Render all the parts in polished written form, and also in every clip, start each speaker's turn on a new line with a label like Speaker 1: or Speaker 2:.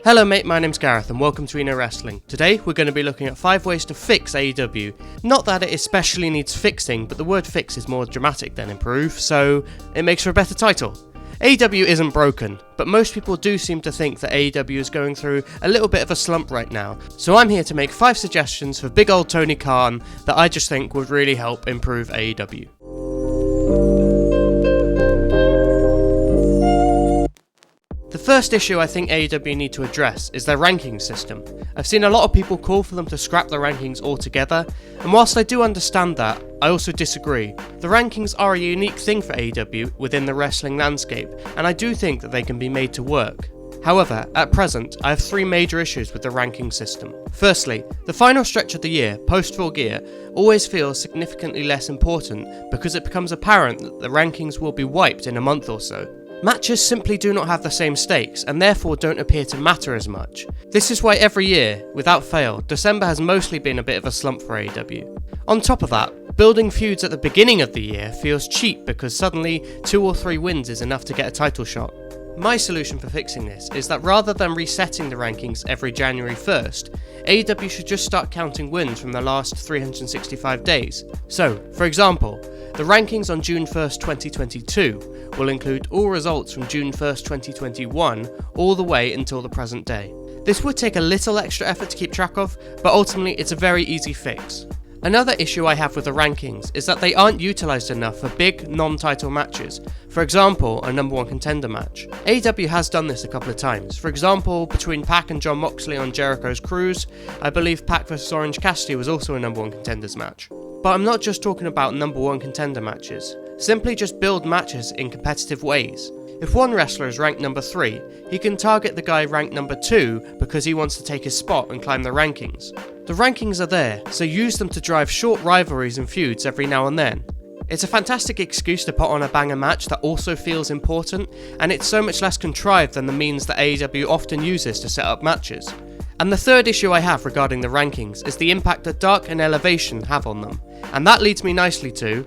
Speaker 1: Hello mate, my name's Gareth and welcome to Eno Wrestling. Today we're going to be looking at 5 ways to fix AEW. Not that it especially needs fixing, but the word fix is more dramatic than improve, so it makes for a better title. AEW isn't broken, but most people do seem to think that AEW is going through a little bit of a slump right now, so I'm here to make 5 suggestions for big old Tony Khan that I just think would really help improve AEW. The first issue I think AEW need to address is their ranking system. I've seen a lot of people call for them to scrap the rankings altogether, and whilst I do understand that, I also disagree. The rankings are a unique thing for AEW within the wrestling landscape, and I do think that they can be made to work. However, at present, I have 3 major issues with the ranking system. Firstly, the final stretch of the year, post Full Gear, always feels significantly less important because it becomes apparent that the rankings will be wiped in a month or so. Matches simply do not have the same stakes and therefore don't appear to matter as much. This is why every year, without fail, December has mostly been a bit of a slump for AEW. On top of that, building feuds at the beginning of the year feels cheap because suddenly 2 or 3 wins is enough to get a title shot. My solution for fixing this is that rather than resetting the rankings every January 1st, AEW should just start counting wins from the last 365 days. So, for example, the rankings on June 1st, 2022 will include all results from June 1st, 2021 all the way until the present day. This would take a little extra effort to keep track of, but ultimately it's a very easy fix. Another issue I have with the rankings is that they aren't utilised enough for big non-title matches, for example a number 1 contender match. AEW has done this a couple of times, for example between Pac and John Moxley on Jericho's Cruise. I believe Pac vs Orange Cassidy was also a number 1 contenders match. But I'm not just talking about number 1 contender matches, simply just build matches in competitive ways. If one wrestler is ranked number 3, he can target the guy ranked number 2 because he wants to take his spot and climb the rankings. The rankings are there, so use them to drive short rivalries and feuds every now and then. It's a fantastic excuse to put on a banger match that also feels important, and it's so much less contrived than the means that AEW often uses to set up matches. And the third issue I have regarding the rankings is the impact that Dark and Elevation have on them, and that leads me nicely to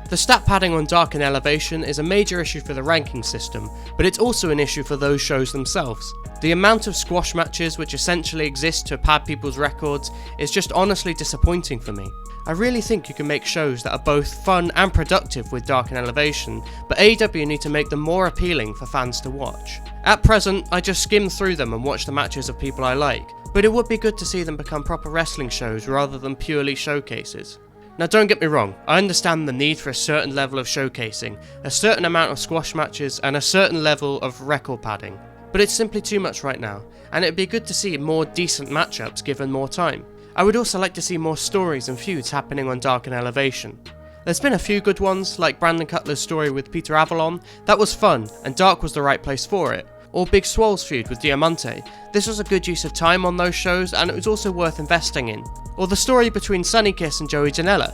Speaker 1: the stat padding on Dark and Elevation is a major issue for the ranking system, but it's also an issue for those shows themselves. The amount of squash matches which essentially exist to pad people's records is just honestly disappointing for me. I really think you can make shows that are both fun and productive with Dark and Elevation, but AEW need to make them more appealing for fans to watch. At present, I just skim through them and watch the matches of people I like, but it would be good to see them become proper wrestling shows rather than purely showcases. Now don't get me wrong, I understand the need for a certain level of showcasing, a certain amount of squash matches and a certain level of record padding, but it's simply too much right now, and it'd be good to see more decent matchups given more time. I would also like to see more stories and feuds happening on Dark and Elevation. There's been a few good ones, like Brandon Cutler's story with Peter Avalon, that was fun, and Dark was the right place for it. Or Big Swole's feud with Diamante. This was a good use of time on those shows, and it was also worth investing in. Or the story between Sonny Kiss and Joey Janela.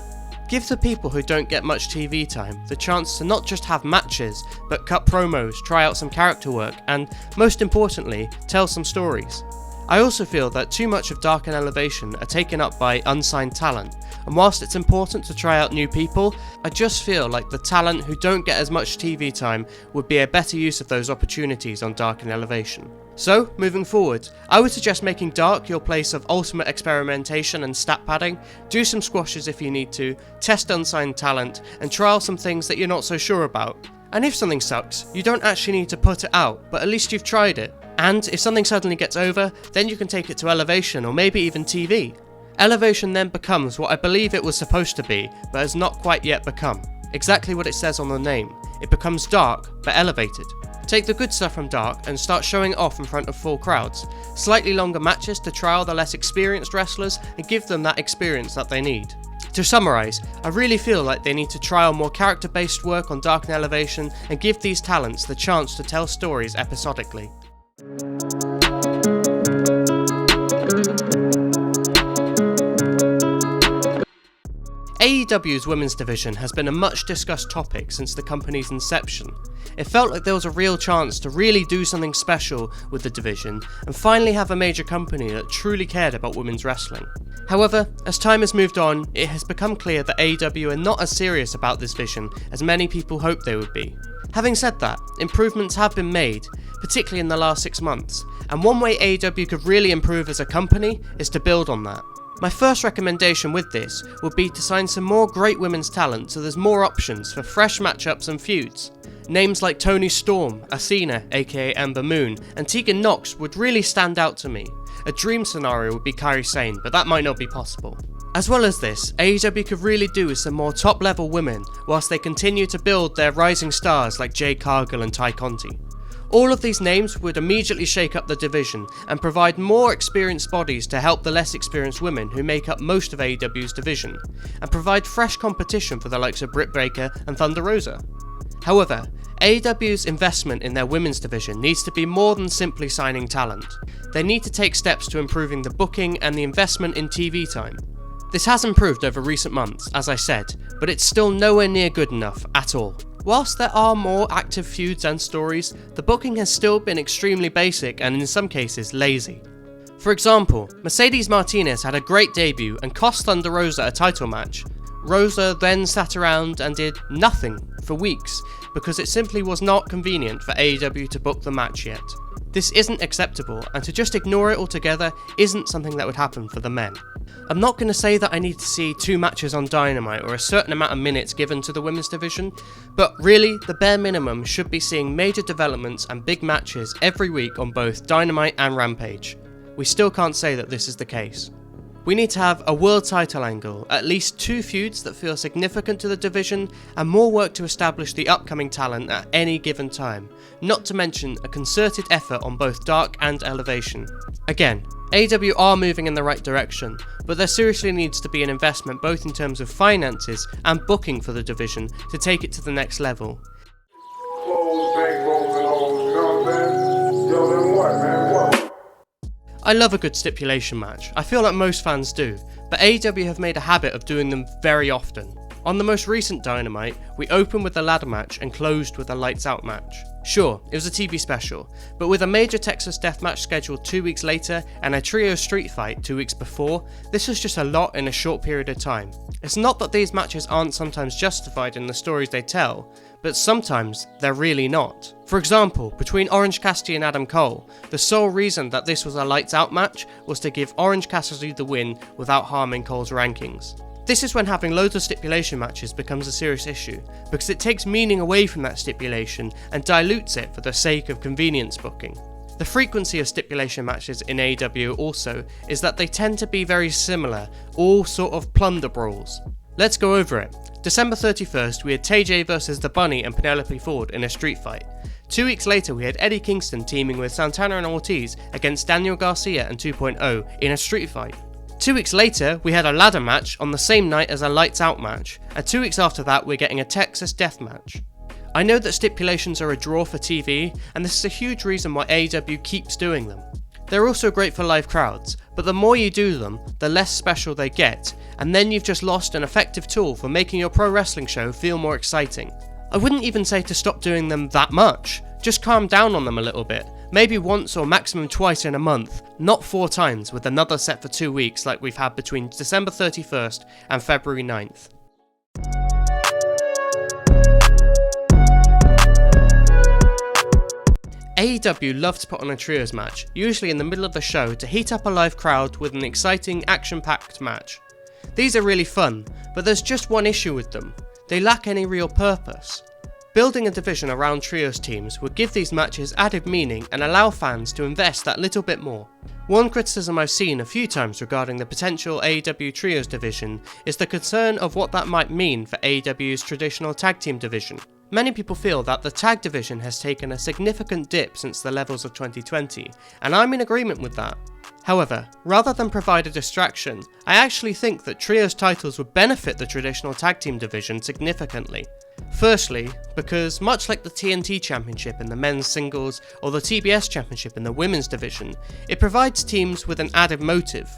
Speaker 1: Give the people who don't get much TV time the chance to not just have matches, but cut promos, try out some character work, and, most importantly, tell some stories. I also feel that too much of Dark and Elevation are taken up by unsigned talent, and whilst it's important to try out new people, I just feel like the talent who don't get as much TV time would be a better use of those opportunities on Dark and Elevation. So, moving forward, I would suggest making Dark your place of ultimate experimentation and stat padding, do some squashes if you need to, test unsigned talent, and trial some things that you're not so sure about. And if something sucks, you don't actually need to put it out, but at least you've tried it. And if something suddenly gets over, then you can take it to Elevation or maybe even TV. Elevation then becomes what I believe it was supposed to be, but has not quite yet become. Exactly what it says on the name. It becomes Dark, but elevated. Take the good stuff from Dark and start showing it off in front of full crowds. Slightly longer matches to trial the less experienced wrestlers and give them that experience that they need. To summarise, I really feel like they need to trial more character-based work on Dark and Elevation and give these talents the chance to tell stories episodically. AEW's women's division has been a much discussed topic since the company's inception. It felt like there was a real chance to really do something special with the division and finally have a major company that truly cared about women's wrestling. However, as time has moved on, it has become clear that AEW are not as serious about this vision as many people hoped they would be. Having said that, improvements have been made, particularly in the last 6 months, and one way AEW could really improve as a company is to build on that. My first recommendation with this would be to sign some more great women's talent so there's more options for fresh matchups and feuds. Names like Toni Storm, Athena aka Ember Moon, and Tegan Nox would really stand out to me. A dream scenario would be Kairi Sane, but that might not be possible. As well as this, AEW could really do with some more top level women whilst they continue to build their rising stars like Jade Cargill and Ty Conti. All of these names would immediately shake up the division and provide more experienced bodies to help the less experienced women who make up most of AEW's division, and provide fresh competition for the likes of Britt Baker and Thunder Rosa. However, AEW's investment in their women's division needs to be more than simply signing talent. They need to take steps to improving the booking and the investment in TV time. This has improved over recent months, as I said, but it's still nowhere near good enough at all. Whilst there are more active feuds and stories, the booking has still been extremely basic and in some cases lazy. For example, Mercedes Martinez had a great debut and cost Thunder Rosa a title match. Rosa then sat around and did nothing for weeks because it simply was not convenient for AEW to book the match yet. This isn't acceptable, and to just ignore it altogether isn't something that would happen for the men. I'm not going to say that I need to see 2 matches on Dynamite or a certain amount of minutes given to the women's division, but really the bare minimum should be seeing major developments and big matches every week on both Dynamite and Rampage. We still can't say that this is the case. We need to have a world title angle, at least 2 feuds that feel significant to the division, and more work to establish the upcoming talent at any given time, not to mention a concerted effort on both Dark and Elevation. Again, AEW are moving in the right direction, but there seriously needs to be an investment both in terms of finances and booking for the division to take it to the next level. I love a good stipulation match, I feel like most fans do, but AEW have made a habit of doing them very often. On the most recent Dynamite, we opened with a ladder match and closed with a lights out match. Sure, it was a TV special, but with a major Texas deathmatch scheduled 2 weeks later and a trio street fight 2 weeks before, this was just a lot in a short period of time. It's not that these matches aren't sometimes justified in the stories they tell, but sometimes they're really not. For example, between Orange Cassidy and Adam Cole, the sole reason that this was a lights out match was to give Orange Cassidy the win without harming Cole's rankings. This is when having loads of stipulation matches becomes a serious issue, because it takes meaning away from that stipulation and dilutes it for the sake of convenience booking. The frequency of stipulation matches in AEW also is that they tend to be very similar, all sort of plunder brawls. Let's go over it. December 31st, we had TJ vs The Bunny and Penelope Ford in a street fight. 2 weeks later, we had Eddie Kingston teaming with Santana and Ortiz against Daniel Garcia and 2.0 in a street fight. 2 weeks later, we had a ladder match on the same night as a lights out match, and 2 weeks after that we're getting a Texas death match. I know that stipulations are a draw for TV, and this is a huge reason why AEW keeps doing them. They're also great for live crowds, but the more you do them, the less special they get, and then you've just lost an effective tool for making your pro wrestling show feel more exciting. I wouldn't even say to stop doing them that much, just calm down on them a little bit. Maybe once or maximum twice in a month, not 4 times with another set for 2 weeks like we've had between December 31st and February 9th. AEW love to put on a trios match, usually in the middle of the show to heat up a live crowd with an exciting, action-packed match. These are really fun, but there's just one issue with them. They lack any real purpose. Building a division around trios teams would give these matches added meaning and allow fans to invest that little bit more. One criticism I've seen a few times regarding the potential AEW trios division is the concern of what that might mean for AEW's traditional tag team division. Many people feel that the tag division has taken a significant dip since the levels of 2020, and I'm in agreement with that. However, rather than provide a distraction, I actually think that trios titles would benefit the traditional tag team division significantly. Firstly, because much like the TNT Championship in the men's singles or the TBS Championship in the women's division, it provides teams with an added motive.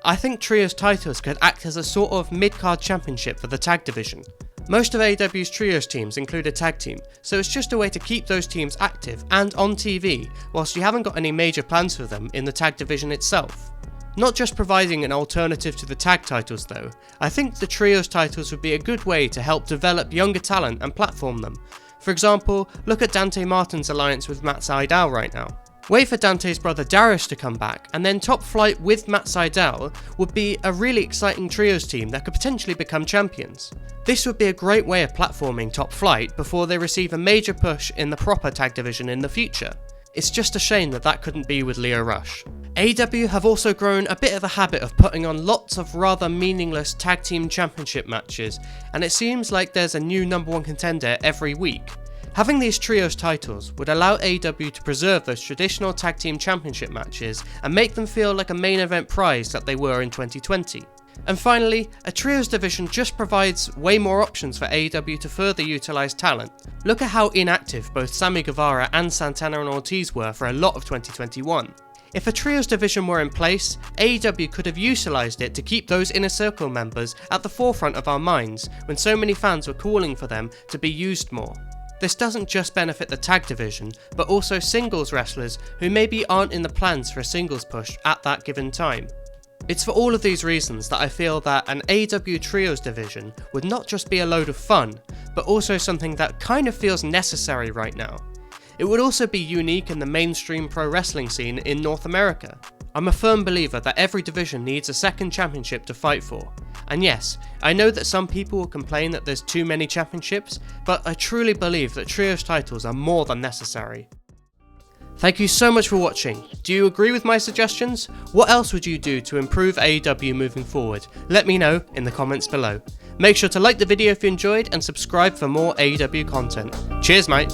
Speaker 1: I think Trios titles could act as a sort of mid-card championship for the tag division. Most of AEW's Trios teams include a tag team, so it's just a way to keep those teams active and on TV whilst you haven't got any major plans for them in the tag division itself. Not just providing an alternative to the tag titles though, I think the Trios titles would be a good way to help develop younger talent and platform them. For example, look at Dante Martin's alliance with Matt Sydal right now. Wait for Dante's brother Darius to come back, and then Top Flight with Matt Sydal would be a really exciting Trios team that could potentially become champions. This would be a great way of platforming Top Flight before they receive a major push in the proper tag division in the future. It's just a shame that that couldn't be with Lio Rush. AEW have also grown a bit of a habit of putting on lots of rather meaningless tag team championship matches, and it seems like there's a new number one contender every week. Having these Trios titles would allow AEW to preserve those traditional tag team championship matches and make them feel like a main event prize that they were in 2020. And finally, a Trios division just provides way more options for AEW to further utilise talent. Look at how inactive both Sammy Guevara and Santana and Ortiz were for a lot of 2021. If a Trios division were in place, AEW could have utilised it to keep those Inner Circle members at the forefront of our minds when so many fans were calling for them to be used more. This doesn't just benefit the tag division, but also singles wrestlers who maybe aren't in the plans for a singles push at that given time. It's for all of these reasons that I feel that an AEW Trios division would not just be a load of fun, but also something that kind of feels necessary right now. It would also be unique in the mainstream pro wrestling scene in North America. I'm a firm believer that every division needs a second championship to fight for. And yes, I know that some people will complain that there's too many championships, but I truly believe that Trios titles are more than necessary. Thank you so much for watching. Do you agree with my suggestions? What else would you do to improve AEW moving forward? Let me know in the comments below. Make sure to like the video if you enjoyed and subscribe for more AEW content. Cheers mate!